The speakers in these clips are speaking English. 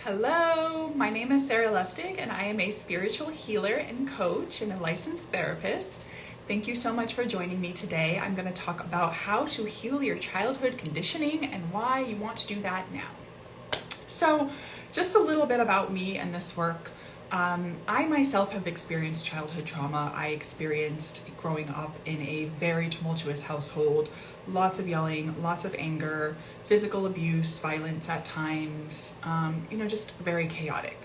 Hello, my name is Sarah Lustig and I am a spiritual healer and coach and a licensed therapist. Thank you so much for joining me today. I'm going to talk about how to heal your childhood conditioning and why you want to do that now. So, just a little bit about me and this work. I myself have experienced childhood trauma. I experienced growing up in a very tumultuous household, lots of yelling, lots of anger, physical abuse, violence at times, just very chaotic.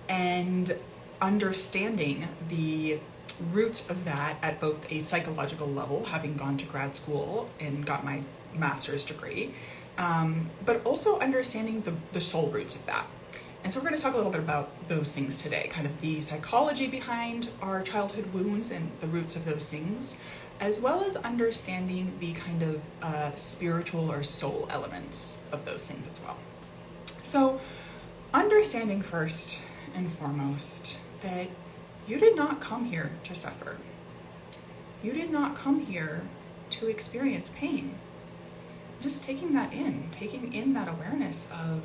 And understanding the roots of that at both a psychological level, having gone to grad school and got my master's degree, but also understanding the soul roots of that. And so we're going to talk a little bit about those things today, kind of the psychology behind our childhood wounds and the roots of those things, as well as understanding the kind of spiritual or soul elements of those things as well. So understanding first and foremost that you did not come here to suffer. You did not come here to experience pain. Just taking in that awareness of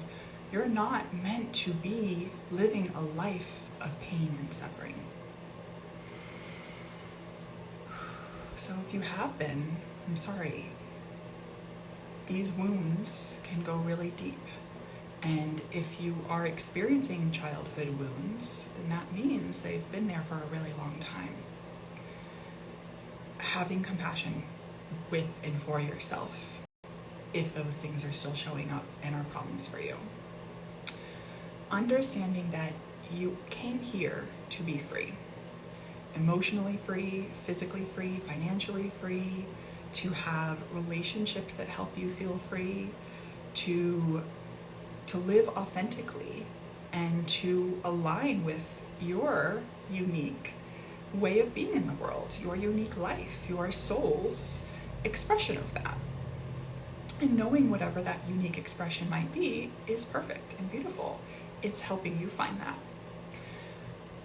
you're not meant to be living a life of pain and suffering. So if you have been, I'm sorry. These wounds can go really deep. And if you are experiencing childhood wounds, then that means they've been there for a really long time. Having compassion with and for yourself if those things are still showing up and are problems for you. Understanding that you came here to be free. Emotionally free, physically free, financially free, to have relationships that help you feel free, to live authentically and to align with your unique way of being in the world, your unique life, your soul's expression of that. And knowing whatever that unique expression might be is perfect and beautiful. It's helping you find that.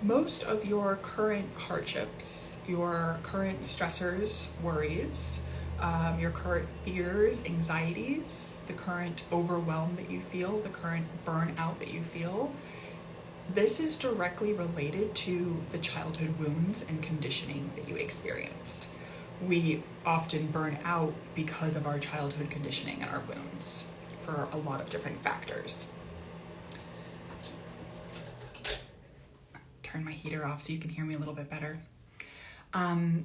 Most of your current hardships, your current stressors, worries, your current fears, anxieties, the current overwhelm that you feel, the current burnout that you feel, this is directly related to the childhood wounds and conditioning that you experienced. We often burn out because of our childhood conditioning and our wounds for a lot of different factors. Turn my heater off so you can hear me a little bit better.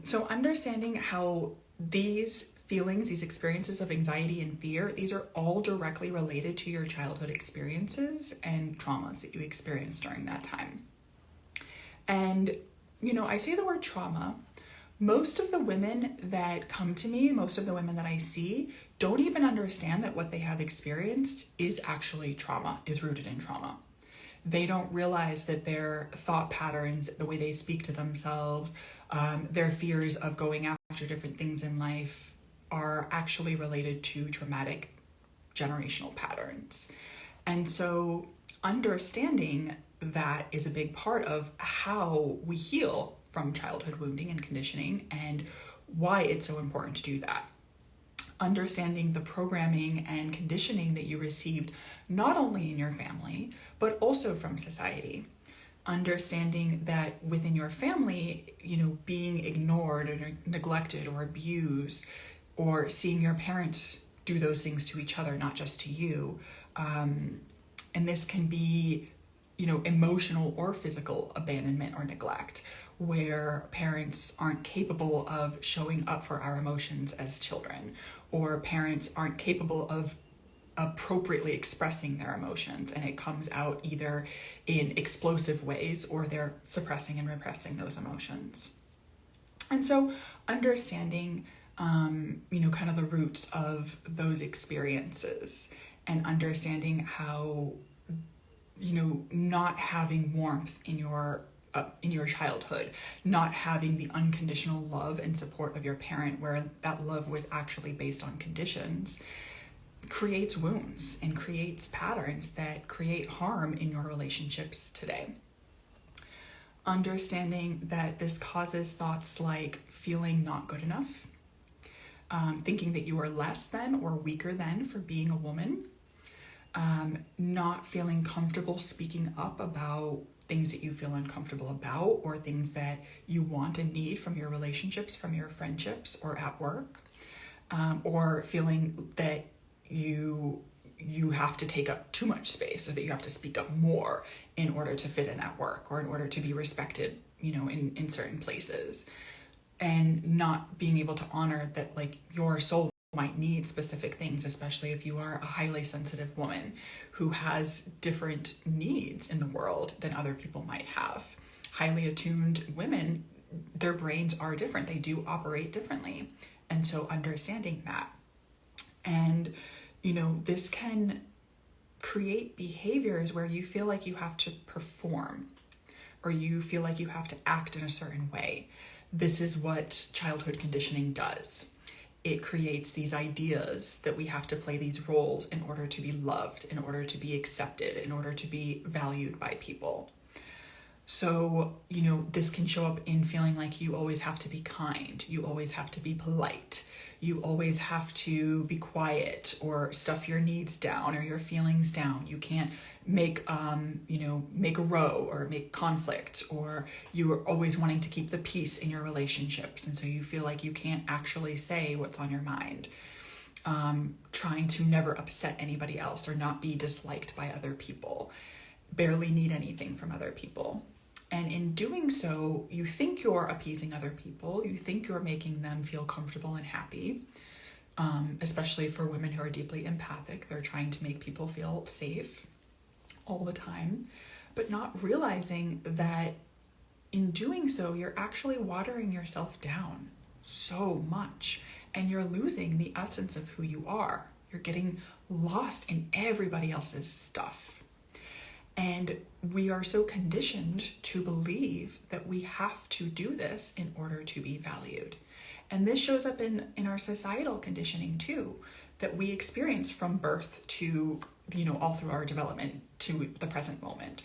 So understanding how these feelings, these experiences of anxiety and fear, these are all directly related to your childhood experiences and traumas that you experienced during that time. And, I say the word trauma. Most of the women that come to me, most of the women that I see, don't even understand that what they have experienced is actually trauma, is rooted in trauma. They don't realize that their thought patterns, the way they speak to themselves, their fears of going after different things in life are actually related to traumatic generational patterns. And so understanding that is a big part of how we heal from childhood wounding and conditioning and why it's so important to do that. Understanding the programming and conditioning that you received, not only in your family, but also from society. Understanding that within your family, being ignored or neglected or abused, or seeing your parents do those things to each other, not just to you. And this can be, emotional or physical abandonment or neglect, where parents aren't capable of showing up for our emotions as children, or parents aren't capable of appropriately expressing their emotions, and it comes out either in explosive ways or they're suppressing and repressing those emotions. And so understanding, kind of the roots of those experiences and understanding how, not having warmth in your childhood, not having the unconditional love and support of your parent, where that love was actually based on conditions, creates wounds and creates patterns that create harm in your relationships today. Understanding that this causes thoughts like feeling not good enough, thinking that you are less than or weaker than for being a woman, not feeling comfortable speaking up about things that you feel uncomfortable about, or things that you want and need from your relationships, from your friendships, or at work, or feeling that you have to take up too much space, or that you have to speak up more in order to fit in at work, or in order to be respected, in certain places, and not being able to honor that, like, your soul might need specific things, especially if you are a highly sensitive woman who has different needs in the world than other people might have. Highly attuned women, their brains are different. They do operate differently. And so understanding that. And, this can create behaviors where you feel like you have to perform, or you feel like you have to act in a certain way. This is what childhood conditioning does. It creates these ideas that we have to play these roles in order to be loved, in order to be accepted, in order to be valued by people. So, this can show up in feeling like you always have to be kind, you always have to be polite, you always have to be quiet, or stuff your needs down or your feelings down. You can't make a row or make conflict, or you are always wanting to keep the peace in your relationships. And so you feel like you can't actually say what's on your mind. Trying to never upset anybody else, or not be disliked by other people. Barely need anything from other people. And in doing so, you think you're appeasing other people. You think you're making them feel comfortable and happy, especially for women who are deeply empathic. They're trying to make people feel safe all the time, but not realizing that in doing so, you're actually watering yourself down so much, and you're losing the essence of who you are. You're getting lost in everybody else's stuff. And we are so conditioned to believe that we have to do this in order to be valued. And this shows up in our societal conditioning too, that we experience from birth to, all through our development to the present moment.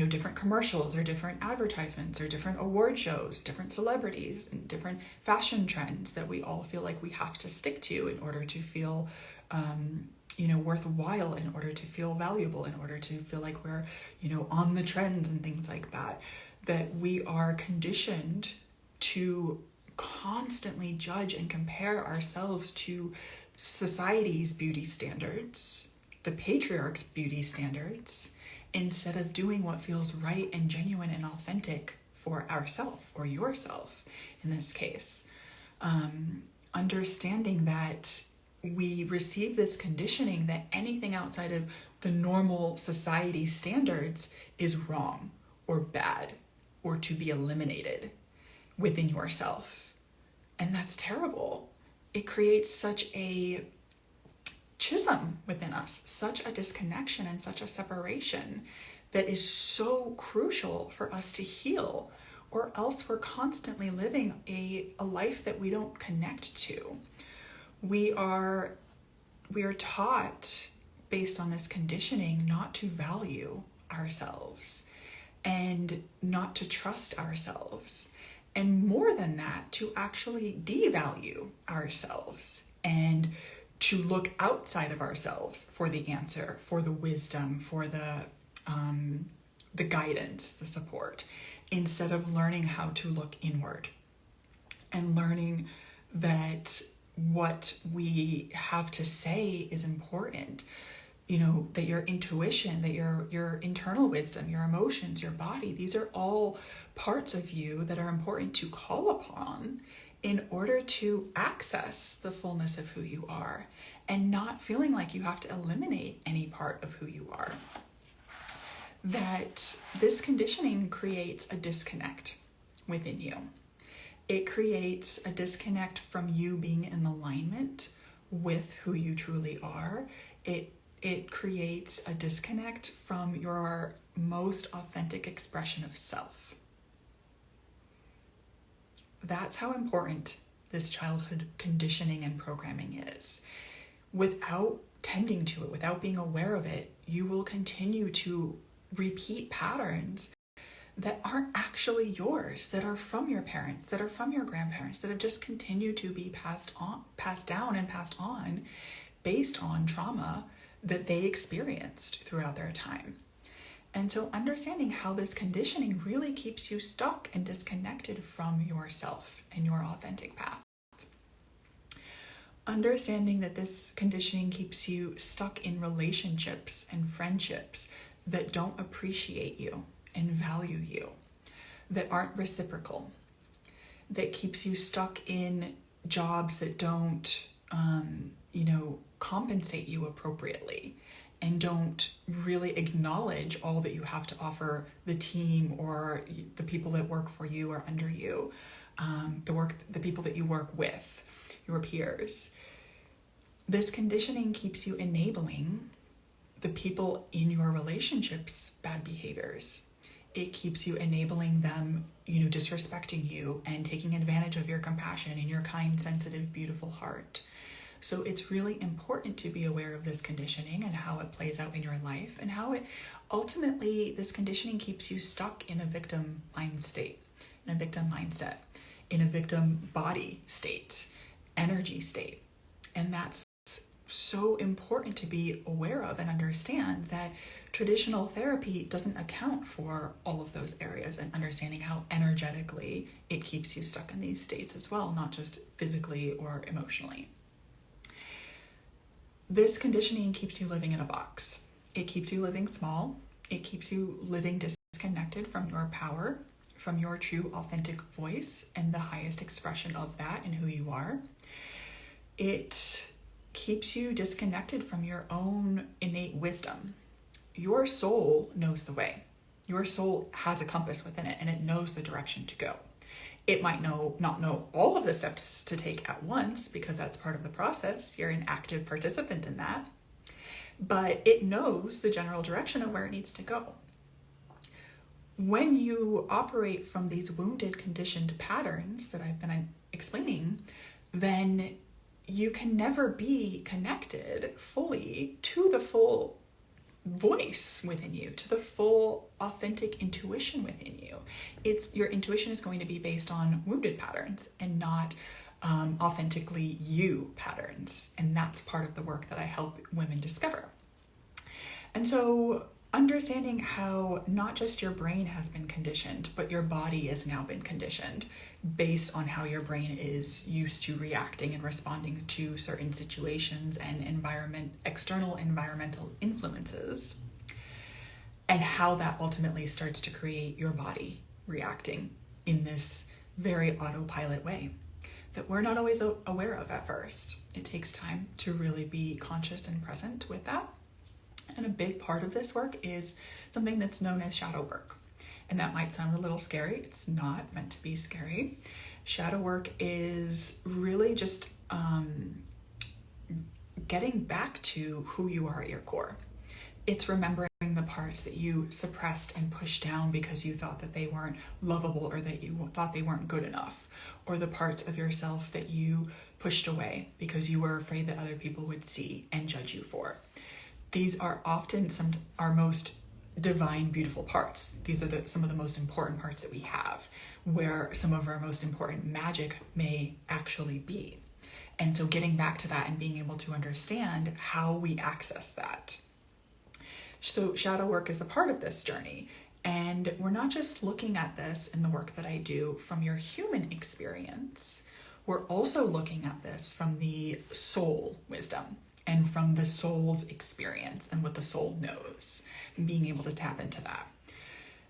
Different commercials, or different advertisements, or different award shows, different celebrities, and different fashion trends that we all feel like we have to stick to in order to feel worthwhile, in order to feel valuable, in order to feel like we're, on the trends and things like that. That we are conditioned to constantly judge and compare ourselves to society's beauty standards, the patriarch's beauty standards, instead of doing what feels right and genuine and authentic for ourselves, or yourself in this case. Understanding that we receive this conditioning that anything outside of the normal society standards is wrong, or bad, or to be eliminated within yourself. And that's terrible. It creates such a schism within us, such a disconnection and such a separation that is so crucial for us to heal, or else we're constantly living a life that we don't connect to. We are taught, based on this conditioning, not to value ourselves, and not to trust ourselves, and more than that, to actually devalue ourselves, and to look outside of ourselves for the answer, for the wisdom, for the guidance, the support, instead of learning how to look inward and learning that what we have to say is important. That your intuition, that your internal wisdom, your emotions, your body, these are all parts of you that are important to call upon in order to access the fullness of who you are, and not feeling like you have to eliminate any part of who you are. That this conditioning creates a disconnect within you. It creates a disconnect from you being in alignment with who you truly are. It creates a disconnect from your most authentic expression of self. That's how important this childhood conditioning and programming is. Without tending to it, without being aware of it, you will continue to repeat patterns that aren't actually yours, that are from your parents, that are from your grandparents, that have just continued to be passed down and passed on based on trauma that they experienced throughout their time. And so understanding how this conditioning really keeps you stuck and disconnected from yourself and your authentic path. Understanding that this conditioning keeps you stuck in relationships and friendships that don't appreciate you and value you, that aren't reciprocal, that keeps you stuck in jobs that don't, compensate you appropriately and don't really acknowledge all that you have to offer the team or the people that work for you or under you, the people that you work with, your peers. This conditioning keeps you enabling the people in your relationships' bad behaviors. It keeps you enabling them, disrespecting you and taking advantage of your compassion and your kind, sensitive, beautiful heart. So it's really important to be aware of this conditioning and how it plays out in your life and how it ultimately, this conditioning keeps you stuck in a victim mind state, in a victim mindset, in a victim body state, energy state. And that's so important to be aware of and understand that traditional therapy doesn't account for all of those areas, and understanding how energetically it keeps you stuck in these states as well, not just physically or emotionally. This conditioning keeps you living in a box. It keeps you living small. It keeps you living disconnected from your power, from your true authentic voice and the highest expression of that and who you are. It keeps you disconnected from your own innate wisdom. Your soul knows the way. Your soul has a compass within it and it knows the direction to go. It might not know all of the steps to take at once because that's part of the process. You're an active participant in that. But it knows the general direction of where it needs to go. When you operate from these wounded, conditioned patterns that I've been explaining, then you can never be connected fully to the full voice within you, to the full authentic intuition within you. Your intuition is going to be based on wounded patterns and not authentically you patterns. And that's part of the work that I help women discover. And so understanding how not just your brain has been conditioned, but your body has now been conditioned based on how your brain is used to reacting and responding to certain situations and external environmental influences, and how that ultimately starts to create your body reacting in this very autopilot way that we're not always aware of at first. It takes time to really be conscious and present with that. And a big part of this work is something that's known as shadow work. And that might sound a little scary. It's not meant to be scary. Shadow work is really just getting back to who you are at your core. It's remembering the parts that you suppressed and pushed down because you thought that they weren't lovable or that you thought they weren't good enough, or the parts of yourself that you pushed away because you were afraid that other people would see and judge you for. These are often our most divine, beautiful parts. These are some of the most important parts that we have, where some of our most important magic may actually be. And so getting back to that and being able to understand how we access that. So shadow work is a part of this journey. And we're not just looking at this in the work that I do from your human experience. We're also looking at this from the soul wisdom and from the soul's experience and what the soul knows, and being able to tap into that.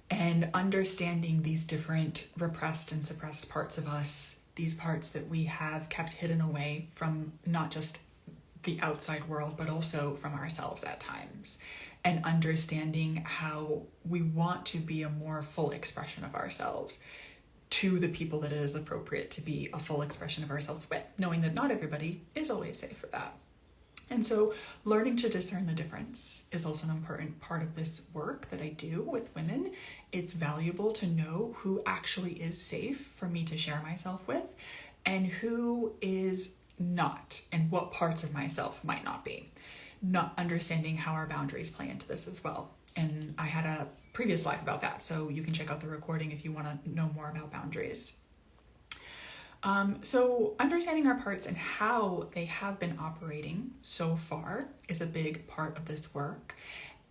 And understanding these different repressed and suppressed parts of us, these parts that we have kept hidden away from not just the outside world, but also from ourselves at times. And understanding how we want to be a more full expression of ourselves to the people that it is appropriate to be a full expression of ourselves with, knowing that not everybody is always safe for that. And so learning to discern the difference is also an important part of this work that I do with women. It's valuable to know who actually is safe for me to share myself with and who is not, and what parts of myself might not be. Not understanding how our boundaries play into this as well. And I had a previous live about that, so you can check out the recording if you want to know more about boundaries. So understanding our parts and how they have been operating so far is a big part of this work.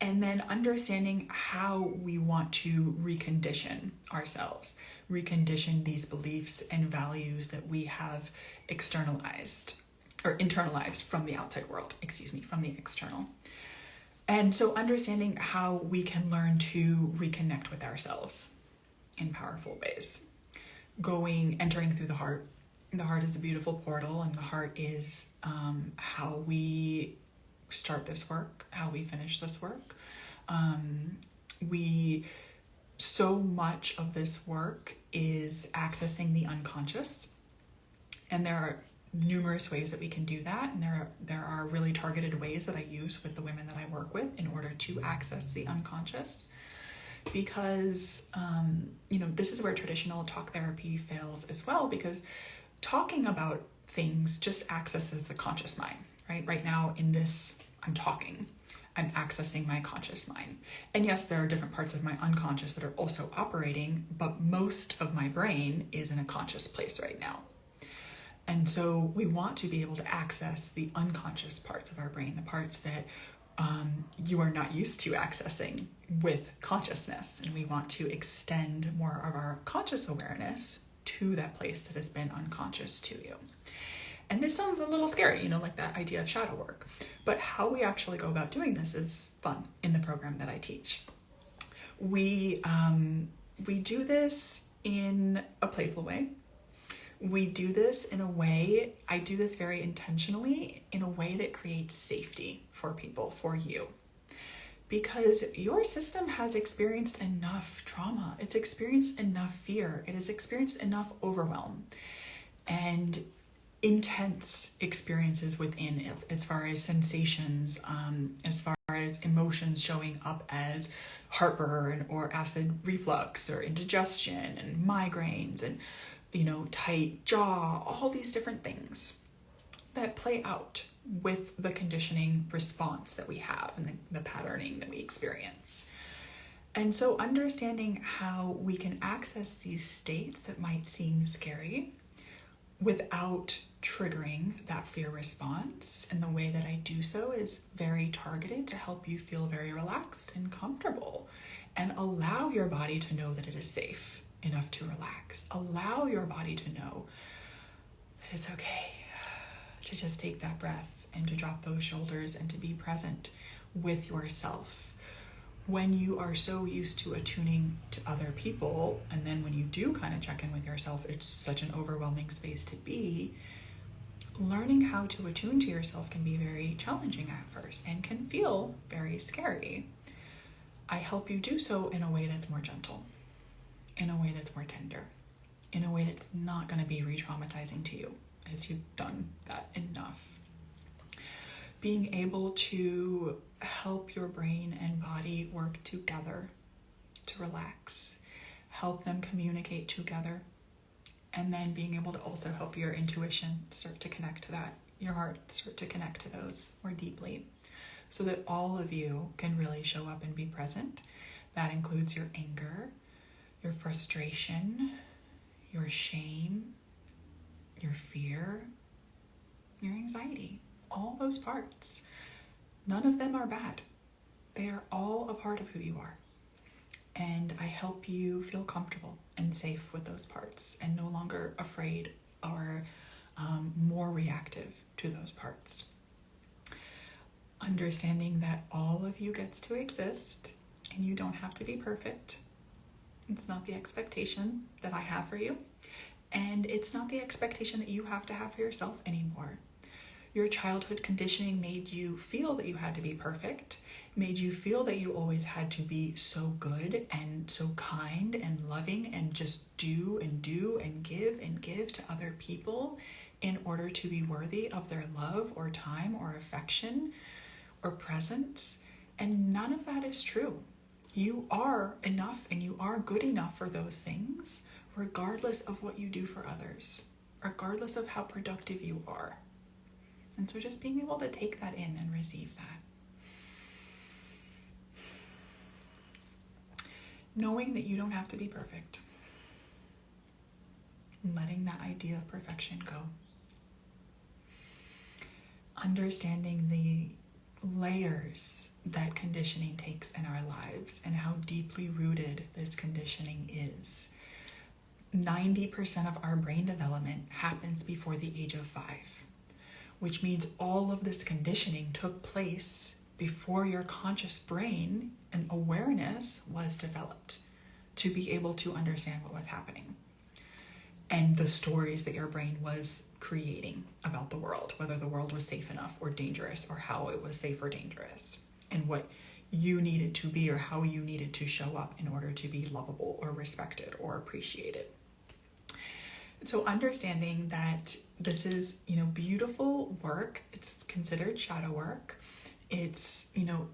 And then understanding how we want to recondition ourselves, recondition these beliefs and values that we have externalized or internalized from the outside world, from the external. And so understanding how we can learn to reconnect with ourselves in powerful ways. Entering through the heart. The heart is a beautiful portal, and the heart is how we start this work, how we finish this work. So much of this work is accessing the unconscious, and there are numerous ways that we can do that, and there are really targeted ways that I use with the women that I work with in order to access the unconscious. Because this is where traditional talk therapy fails as well, because talking about things just accesses the conscious mind, right now in this I'm accessing my conscious mind, and yes, there are different parts of my unconscious that are also operating, but most of my brain is in a conscious place right now. And so we want to be able to access the unconscious parts of our brain, the parts that you are not used to accessing with consciousness. And we want to extend more of our conscious awareness to that place that has been unconscious to you. And this sounds a little scary, like that idea of shadow work. But how we actually go about doing this is fun in the program that I teach. We do this in a playful way. We do this in a way, I do this very intentionally, in a way that creates safety for people, for you. Because your system has experienced enough trauma, it's experienced enough fear, it has experienced enough overwhelm and intense experiences within it, as far as sensations, as far as emotions showing up as heartburn or acid reflux or indigestion and migraines and tight jaw, all these different things that play out with the conditioning response that we have and the patterning that we experience. And so understanding how we can access these states that might seem scary without triggering that fear response, and the way that I do so is very targeted to help you feel very relaxed and comfortable and allow your body to know that it is safe enough to relax. Allow your body to know that it's okay to just take that breath and to drop those shoulders and to be present with yourself. When you are so used to attuning to other people, and then when you do kind of check in with yourself, it's such an overwhelming space to be. Learning how to attune to yourself can be very challenging at first and can feel very scary. I help you do so in a way that's more gentle, in a way that's more tender, in a way that's not going to be re-traumatizing to you, as you've done that enough. Being able to help your brain and body work together to relax, help them communicate together, and then being able to also help your intuition start to connect to that, your heart start to connect to those more deeply, so that all of you can really show up and be present. That includes your anger, your frustration, your shame, your fear, your anxiety, all those parts. None of them are bad. They are all a part of who you are. And I help you feel comfortable and safe with those parts and no longer afraid or more reactive to those parts. Understanding that all of you gets to exist and you don't have to be perfect. It's not the expectation that I have for you, and it's not the expectation that you have to have for yourself anymore. Your childhood conditioning made you feel that you had to be perfect, made you feel that you always had to be so good and so kind and loving and just do and give to other people in order to be worthy of their love or time or affection or presence. And none of that is true. You are enough and you are good enough for those things, regardless of what you do for others, regardless of how productive you are. And so just being able to take that in and receive that. Knowing that you don't have to be perfect. and letting that idea of perfection go. Understanding the layers that conditioning takes in our lives and how deeply rooted this conditioning is. 90% of our brain development happens before the age of 5, which means all of this conditioning took place before your conscious brain and awareness was developed to be able to understand what was happening and the stories that your brain was creating about the world, whether the world was safe enough or dangerous, or how it was safe or dangerous, and what you needed to be or how you needed to show up in order to be lovable or respected or appreciated. So understanding that this is, beautiful work. It's considered shadow work. It's,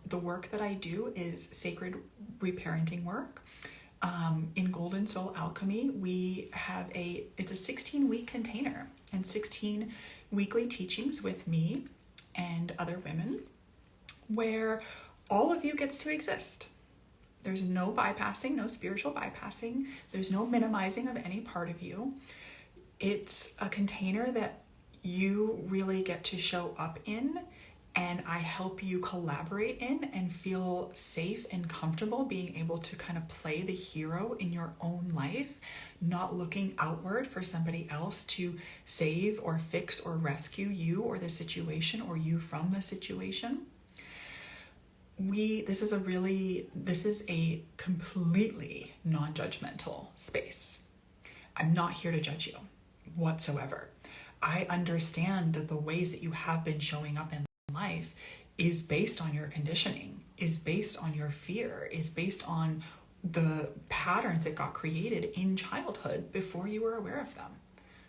the work that I do is sacred reparenting work. In Golden Soul Alchemy, we have it's a 16-week container and 16 weekly teachings with me and other women where all of you gets to exist. There's no bypassing, no spiritual bypassing. There's no minimizing of any part of you. It's a container that you really get to show up in, and I help you collaborate in and feel safe and comfortable being able to kind of play the hero in your own life, not looking outward for somebody else to save or fix or rescue you or the situation or you from the situation. This is a completely non-judgmental space. I'm not here to judge you whatsoever. I understand that the ways that you have been showing up in life is based on your conditioning, is based on your fear, is based on the patterns that got created in childhood before you were aware of them.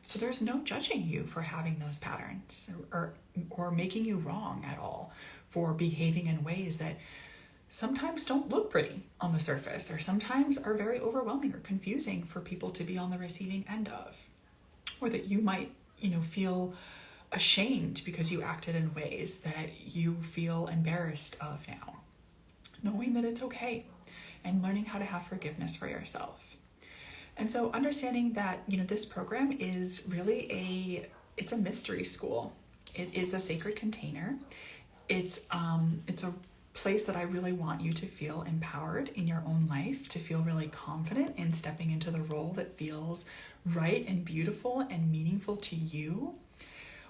So there's no judging you for having those patterns or making you wrong at all for behaving in ways that sometimes don't look pretty on the surface or sometimes are very overwhelming or confusing for people to be on the receiving end of, or that you might, feel ashamed because you acted in ways that you feel embarrassed of now. Knowing that it's okay and learning how to have forgiveness for yourself. And so understanding that, this program is really it's a mystery school. It is a sacred container. It's a place that I really want you to feel empowered in your own life, to feel really confident in stepping into the role that feels right and beautiful and meaningful to you.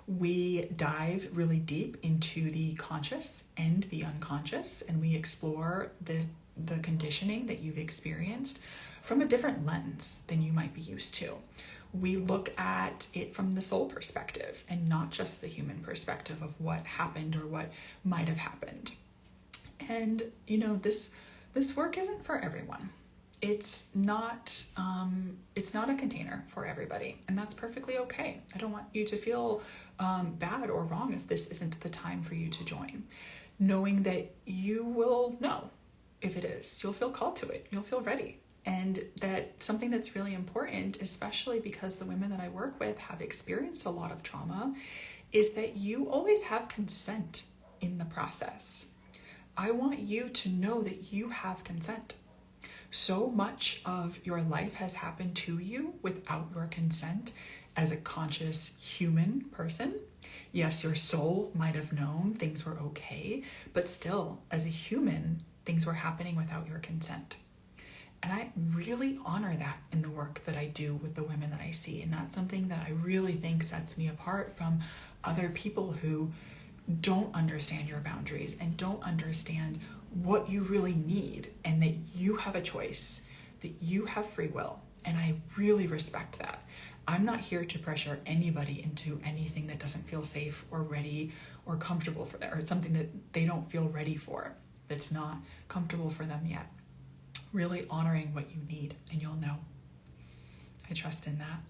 We dive really deep into the conscious and the unconscious, and we explore the conditioning that you've experienced from a different lens than you might be used to. We look at it from the soul perspective and not just the human perspective of what happened or what might have happened. And, this work isn't for everyone. It's not a container for everybody, and that's perfectly okay. I don't want you to feel bad or wrong if this isn't the time for you to join. Knowing that you will know if it is. You'll feel called to it. You'll feel ready. And that something that's really important, especially because the women that I work with have experienced a lot of trauma, is that you always have consent in the process. I want you to know that you have consent. So much of your life has happened to you without your consent as a conscious human person. Yes, your soul might have known things were okay, but still, as a human, things were happening without your consent. And I really honor that in the work that I do with the women that I see. And that's something that I really think sets me apart from other people who don't understand your boundaries and don't understand what you really need, and that you have a choice, that you have free will. And I really respect that. I'm not here to pressure anybody into anything that doesn't feel safe or ready or comfortable for them, or something that they don't feel ready for, that's not comfortable for them yet. Really honoring what you need, and you'll know. I trust in that.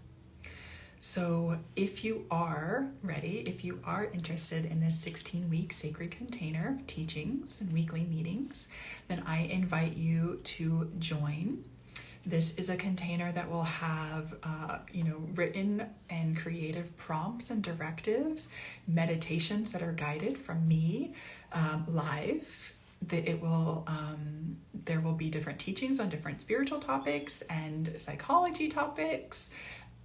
So if you are ready, if you are interested in this 16-week sacred container teachings and weekly meetings, then I invite you to join. This is a container that will have, written and creative prompts and directives, meditations that are guided from me live. There will be different teachings on different spiritual topics and psychology topics.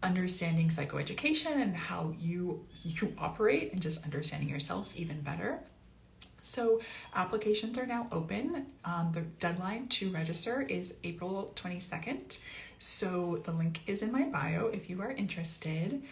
understanding psychoeducation and how you operate, and just understanding yourself even better. So applications are now open. The deadline to register is April 22nd. So the link is in my bio if you are interested.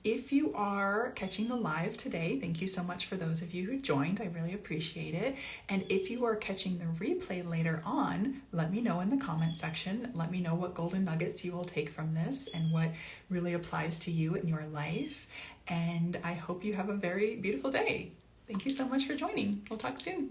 If you are catching the live today, thank you so much for those of you who joined. I really appreciate it. And if you are catching the replay later on, let me know in the comment section. Let me know what golden nuggets you will take from this and what really applies to you in your life. And I hope you have a very beautiful day. Thank you so much for joining. We'll talk soon.